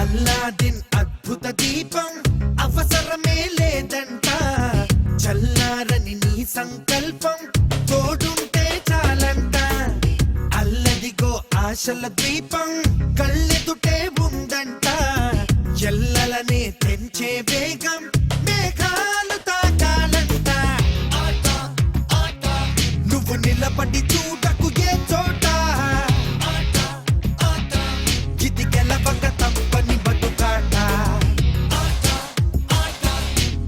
Aladdin అద్భుత దీపం అవసరమే లేదంట, చల్లారని నీ సంకల్పం తోడుంటే చాలంట. అల్లదిగో ఆశల దీపం కళ్ళెదుటే ఉందంట, ఎల్లలనే తెంచే వేగం మేఘాలు తాకాలంట. నువ్వు నిలబడి చూడకు ఏ చోట, ఇది గెలవక తప్పని బతుకాట.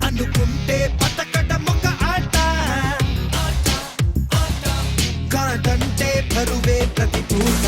అనుకుంటే బతకడం ఒక ఆట, కాదంటే బరువే ప్రతి పూట.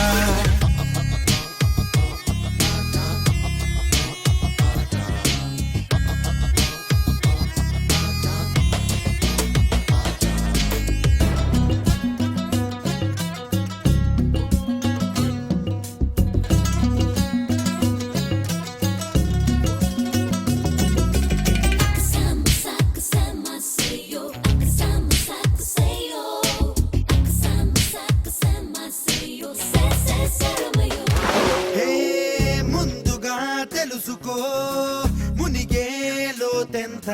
మునిగేలోతెంత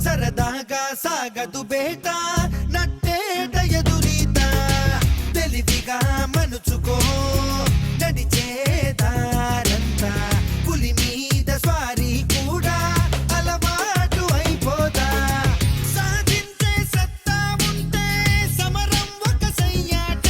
సరదాగా సాగదు బేట, నట్టేట ఎదురీత. తెలివిగా మనుచుకో నడిచేదారంతా, పులి మీద స్వారీ కూడా అలవాటు అయిపోదా. సాధించే సత్తా ఉంటే సమరం ఒక సయ్యాట.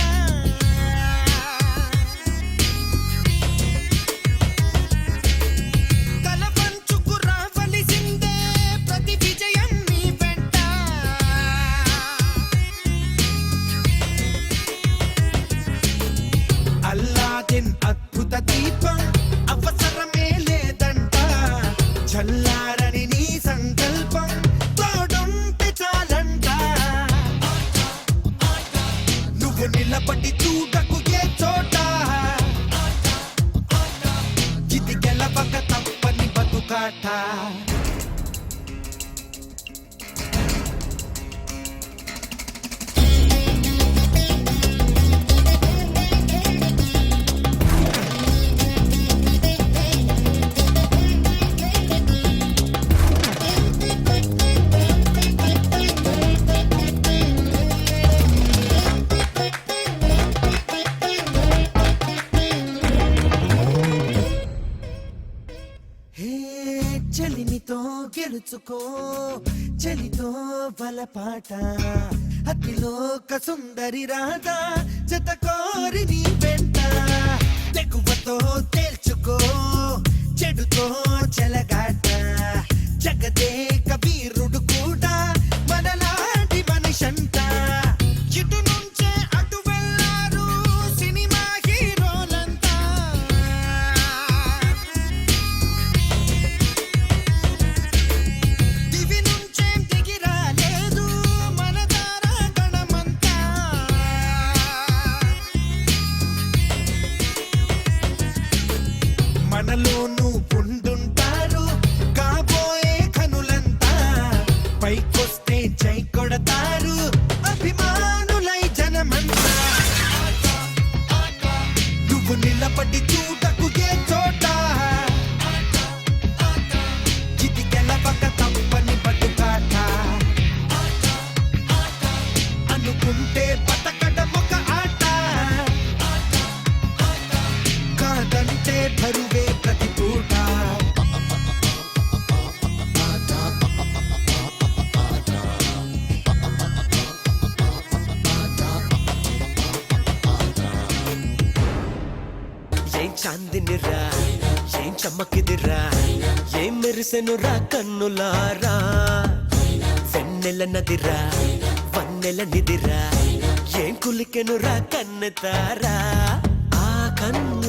అద్భుత దీపం అవసరమే లేదంట, చల్లారని నీ సంకల్పం తోడుంటే చాలంట. నువ్వు నిలబడి చూడకు ఏ చోట, ఇది గెలవక తప్పని బతుకాట. చలినితో గెలుచుకో చలితో బలపాట, అతిలోక సుందరి రాధా జతకోరి నీ వెంట. తెగువతో తేల్చుకో చెడుతో చెలగాట, జగదే కబీరుడు కూడా మనలాంటి మనిషంట. ఇటు నుంచే అటు వెళ్ళారు సినిమా హీరోలంతా, దివి నుంచేం దిగి రాలేదు మన తారా గణమంతా. మనలోనూ ఉండుంటారు చాందినిరా ఏం చమ్మకిదిరా ఏం మెరిసెనురా కన్నులారా వెన్నెల నదిరా వన్నెల నిదిరా ఏం కులికెనురా కన్నెతారా